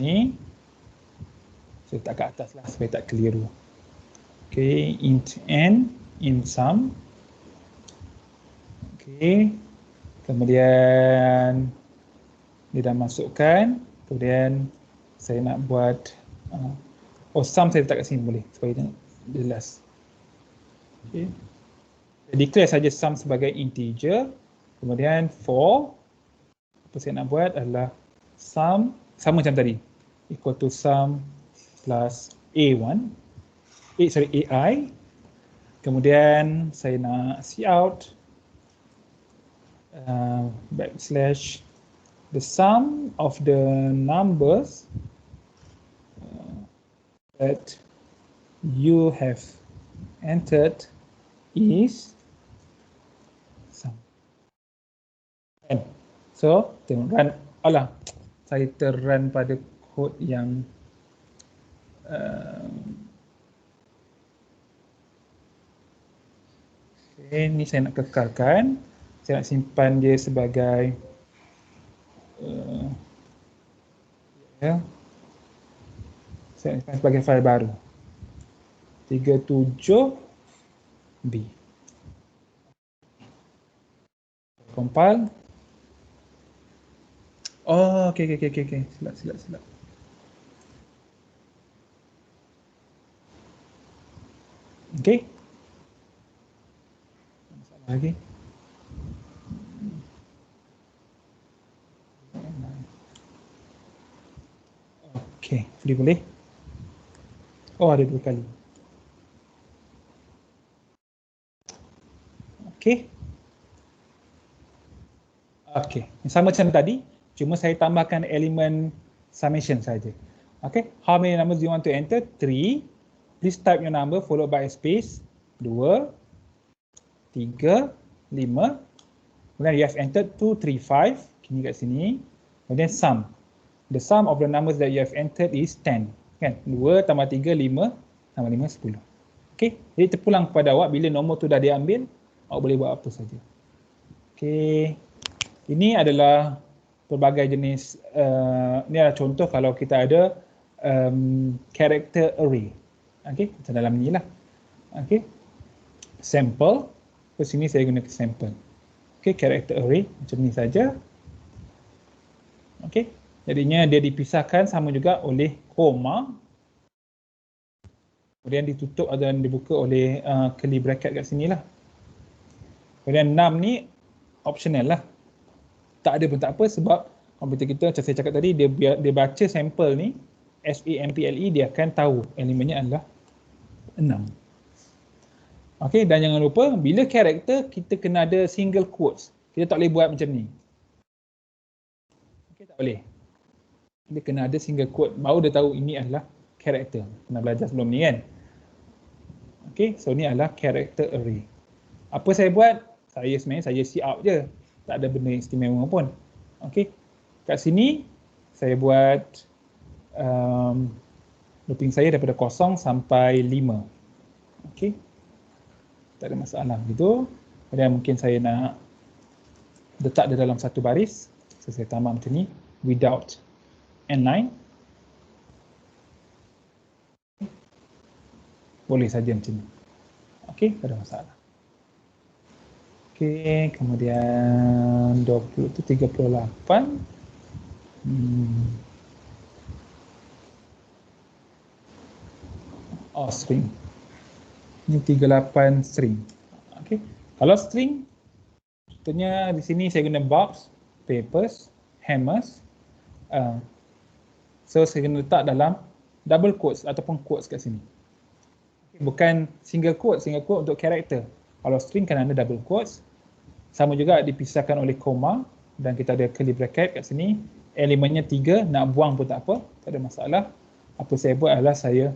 Ini saya letak ke atas lah supaya tak keliru. Okay, int n, int sum. Okay, kemudian dia dah masukkan. Kemudian saya nak buat sum saya letak kat sini boleh supaya jelas. Okay. Declare saja sum sebagai integer. Kemudian for apa saya nak buat adalah sum sama macam tadi, equal to sum plus a1, ai. Kemudian saya nak cout backslash the sum of the numbers that you have entered is sum. Kan? So, tengok run. Alah, saya terrun pada kod yang okay, ni saya nak kekalkan. Saya nak simpan dia sebagai ya. Saya simpan sebagai fail baru. 37B. Compile. Oh, okey. Silap. Okey. Masalah lagi. Okey, free boleh. Oh, ada 2 kali. Okey. Okey, sama macam tadi, cuma saya tambahkan elemen summation saja. Okay, how many numbers do you want to enter? 3. Please type your number followed by a space. 2, 3, 5. Kemudian you have entered 2, 3, 5. Kini kat sini. Kemudian sum. The sum of the numbers that you have entered is 10. Kan? 2 tambah 3, 5. Tambah 5, 10. Okay, jadi terpulang kepada awak bila nombor tu dah diambil, awak boleh buat apa saja. Okay. Ini adalah pelbagai jenis, ini adalah contoh kalau kita ada character array. Okay, macam dalam ni lah. Okay, sample, ke sini saya guna sample. Okay, character array, macam ni saja. Okay, jadinya dia dipisahkan sama juga oleh koma. Kemudian ditutup dan dibuka oleh curly bracket kat sini lah. Kemudian 6 ni optional lah. Tak ada pun tak apa sebab komputer kita macam saya cakap tadi dia baca sampel ni SAMPLE dia akan tahu elemennya adalah 6. Okey, dan jangan lupa bila karakter kita kena ada single quotes. Kita tak boleh buat macam ni. Okey, tak boleh. Dia kena ada single quote baru dia tahu ini adalah karakter. Pernah belajar sebelum ni kan. Okey, so ni adalah character array. Apa saya buat? Sebenarnya saya see out je. Tak ada benda istimewa pun. Okey. Kat sini saya buat looping saya daripada 0 sampai 5. Okey. Tak ada masalah gitu. Kemudian mungkin saya nak letak dia dalam satu baris. So, saya tambah macam ni without n-line. Boleh saja macam ni. Okey, tak ada masalah. Okey, kemudian 20 tu 38. Oh, string. Ini 38 string. Okey. Kalau string, contohnya di sini saya guna box, papers, hammers. So saya kena letak dalam double quotes ataupun quotes kat sini. Okay, bukan single quote untuk karakter. Kalau string kan ada double quotes. Sama juga dipisahkan oleh koma dan kita ada curly bracket kat sini. Elemennya 3, nak buang pun tak apa, tak ada masalah. Apa saya buat adalah saya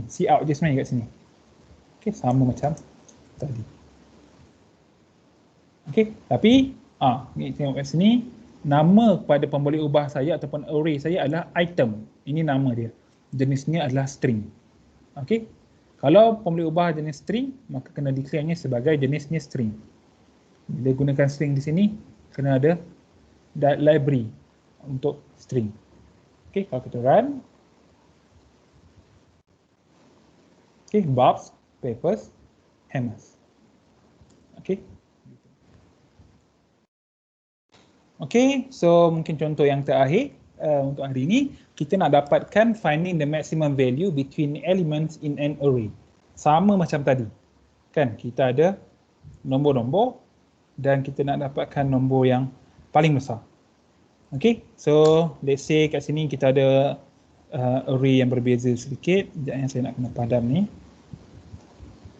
see out je sebenarnya kat sini. Okey, sama macam tadi. Okey, tapi ni tengok kat sini, nama kepada pemboleh ubah saya ataupun array saya adalah item. Ini nama dia. Jenisnya adalah string. Okey. Kalau pemboleh ubah jenis string, maka kena declare-nya sebagai jenisnya string. Bila gunakan string di sini, kena ada library untuk string. Okey, kalau kita run. Okey, bobs, papers, hammers. Okey. Okey, so mungkin contoh yang terakhir untuk hari ini, kita nak dapatkan finding the maximum value between elements in an array. Sama macam tadi. Kan, kita ada nombor-nombor dan kita nak dapatkan nombor yang paling besar. Okey, so let's say kat sini kita ada array yang berbeza sedikit. Sekejap yang saya nak kena padam ni.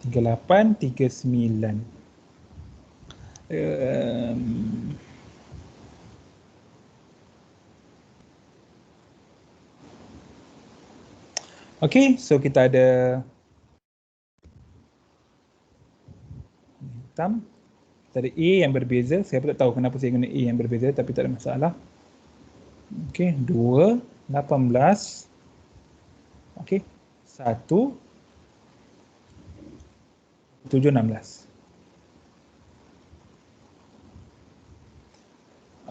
38, 39. Okay, so kita ada hitam. Kita ada A yang berbeza. Saya pun tak tahu kenapa saya guna A yang berbeza, tapi tak ada masalah. Okay, 2, 18. Okay, 1, 7, 16.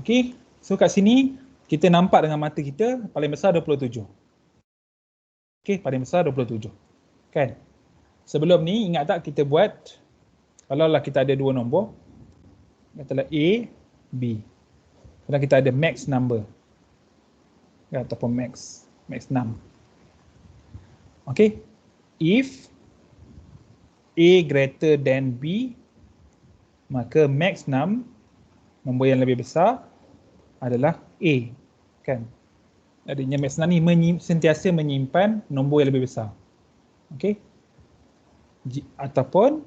Okay, so kat sini kita nampak dengan mata kita paling besar 27. Okay, paling besar 27. Kan? Sebelum ni ingat tak kita buat, kalau lah kita ada dua nombor, katalah A, B. Kadang kita ada max number. Ataupun max 6. Okay, if A greater than B, maka max 6, nombor yang lebih besar adalah A, kan? Artinya max 6 ni sentiasa menyimpan nombor yang lebih besar. Okey. Ataupun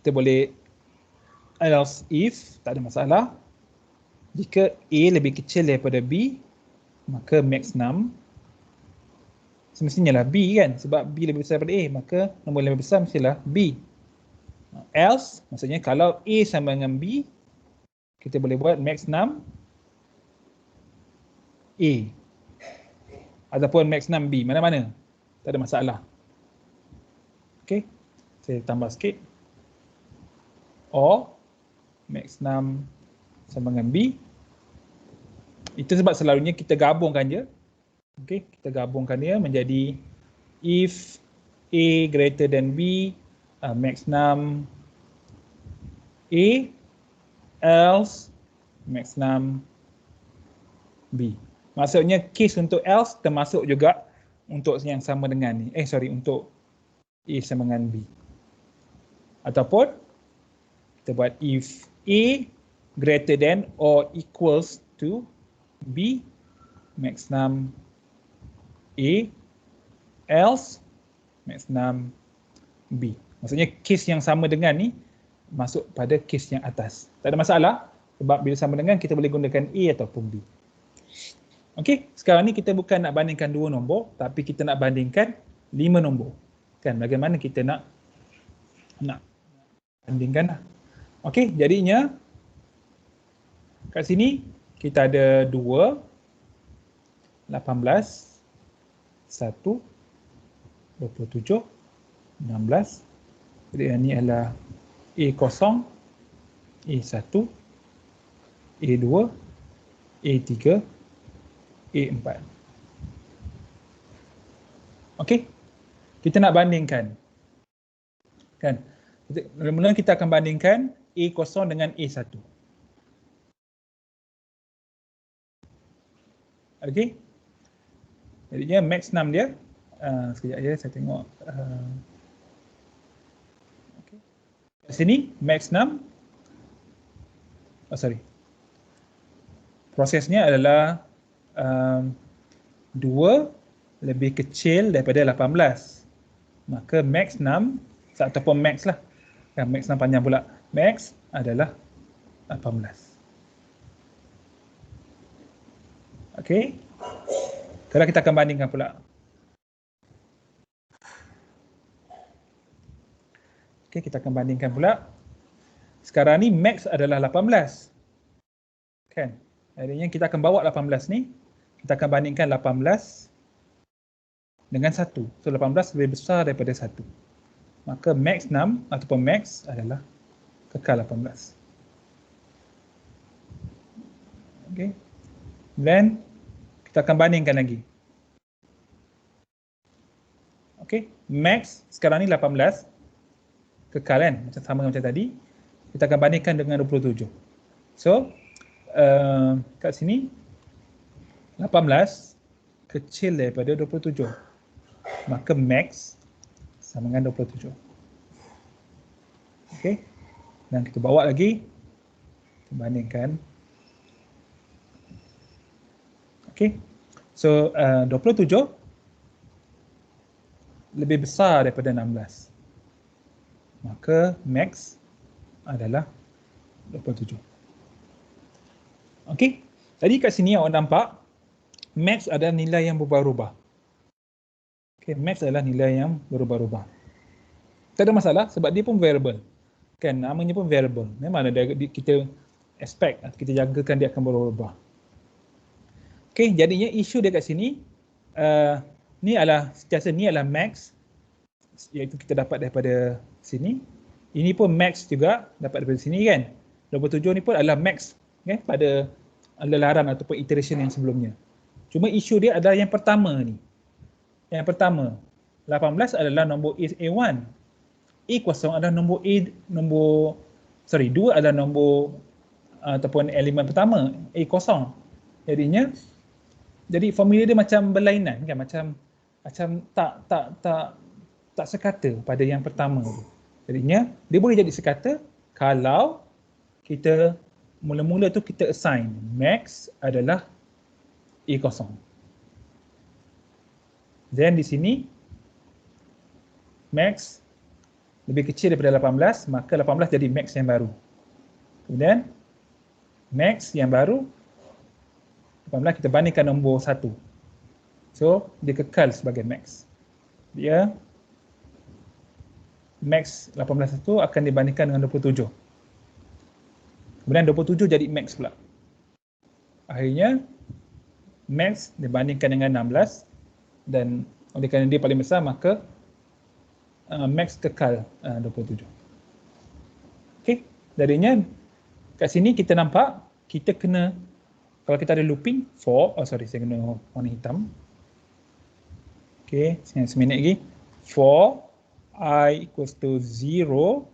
kita boleh else if, tak ada masalah. Jika A lebih kecil daripada B, maka max 6 semestinya lah B, kan? Sebab B lebih besar daripada A, maka nombor yang lebih besar mestilah B. Else, maksudnya kalau A sama dengan B, kita boleh buat max 6 A ataupun max 6 B, mana-mana, tak ada masalah. Okey, saya tambah sikit. Or max 6 sama dengan B. Itu sebab selalunya kita gabungkan je. Okey, kita gabungkan dia menjadi if A greater than B, max 6 A, else max 6 B. Maksudnya case untuk else termasuk juga untuk yang sama dengan ni. Untuk A sama dengan B. Ataupun kita buat if A greater than or equals to B, max 6 A, else max 6 B. Maksudnya case yang sama dengan ni masuk pada case yang atas. Tak ada masalah sebab bila sama dengan kita boleh gunakan A ataupun B. Okey, sekarang ni kita bukan nak bandingkan dua nombor, tapi kita nak bandingkan 5 nombor. Kan, bagaimana kita nak bandingkan lah. Okey, jadinya kat sini kita ada 2, 18, 1, 27, 16. Jadi yang ni adalah A0, A1, A2, A3, A4. Okey, kita nak bandingkan. Kan? Mula-mula kita akan bandingkan A0 dengan A1. Okey. Jadinya max 6 dia. Sekejap je saya tengok. Okay. Di sini max 6. Prosesnya adalah 2 lebih kecil daripada 18. Maka max 6 ataupun max lah. Kan, max 6 panjang pula. Max adalah 18. Okey. Sekarang kita akan bandingkan pula. Okey, kita akan bandingkan pula. Sekarang ni max adalah 18. Kan? Artinya kita akan bawa 18 ni, kita akan bandingkan 18 dengan 1. So 18 lebih besar daripada 1. Maka max 6 ataupun max adalah kekal 18. Okey. Dan kita akan bandingkan lagi. Okey, max sekarang ni 18. Kekal kan, sama macam tadi. Kita akan bandingkan dengan 27. So, kat sini 18 kecil daripada 27. Maka max sama dengan 27. Okey. Dan kita bawa lagi. Kita bandingkan. Okey. So, 27 lebih besar daripada 16. Maka max adalah 27. Okey. Tadi kat sini awak nampak max adalah nilai yang berubah-ubah. Okay, max adalah nilai yang berubah-ubah. Tak ada masalah sebab dia pun variable. Kan, namanya pun variable. Memang ada kita expect, kita jagakan dia akan berubah. Okay, jadinya isu dia kat sini, ni adalah max, iaitu kita dapat daripada sini. Ini pun max juga dapat daripada sini kan. 27 ni pun adalah max pada lelaran ataupun iteration yang sebelumnya. Cuma isu dia adalah yang pertama ni. Yang pertama, 18 adalah nombor A1. A0 adalah nombor 2 adalah nombor ataupun elemen pertama, A0. Jadi formula dia macam berlainan kan, macam tak sekata pada yang pertama tu. Jadinya dia boleh jadi sekata kalau kita mula-mula tu kita assign max adalah A0. Then di sini max lebih kecil daripada 18, maka 18 jadi max yang baru. Kemudian max yang baru 18 kita bandingkan nombor 1. So dia kekal sebagai max. Dia max 18 itu akan dibandingkan dengan 27. Kemudian 27 jadi max pula. Akhirnya max dibandingkan dengan 16 dan oleh kerana dia paling besar maka max kekal 27. Okey, jadinya kat sini kita nampak kita kena, kalau kita ada looping saya kena warna hitam. Okey, seminit lagi. For I equals to 0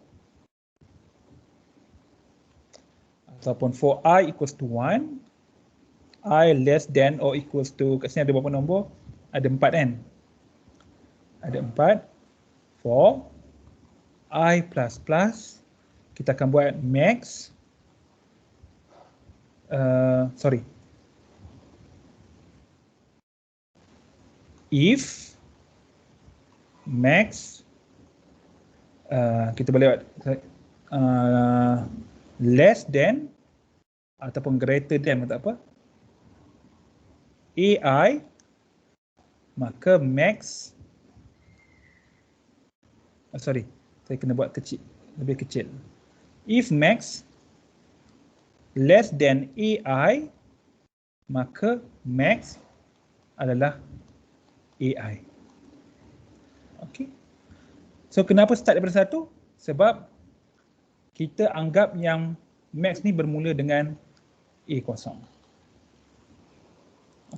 ataupun for I equals to 1, I less than or equals to, kat sini ada berapa nombor? Ada 4 kan? Ada 4. For I plus plus, kita akan buat max, if max, kita boleh buat less than ataupun greater than, tak apa, AI, maka max, saya kena buat kecil, lebih kecil. If max less than AI, maka max adalah AI. Okey. So kenapa start daripada 1? Sebab kita anggap yang max ni bermula dengan A0.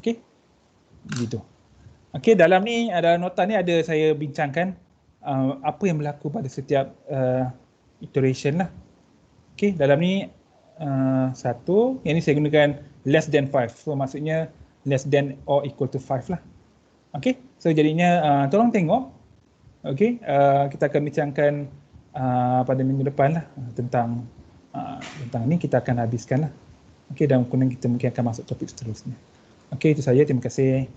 Okey. Begitu. Okey, dalam ni ada nota ni ada saya bincangkan apa yang berlaku pada setiap iteration lah. Okey, dalam ni satu, yang ni saya gunakan less than 5. So maksudnya less than or equal to 5 lah. Okey, so jadinya tolong tengok. Okey, kita akan bincangkan pada minggu depan lah tentang ni kita akan habiskan lah. Okey, dan kemudian kita mungkin akan masuk topik seterusnya. Okey, itu saja. Terima kasih.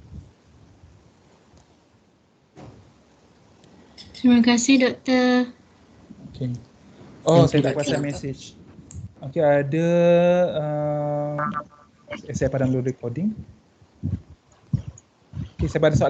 Terima kasih, Doktor. Okey. Oh, saya tak pasal message. Okey, ada saya pada download recording. Okey, saya pada soalan.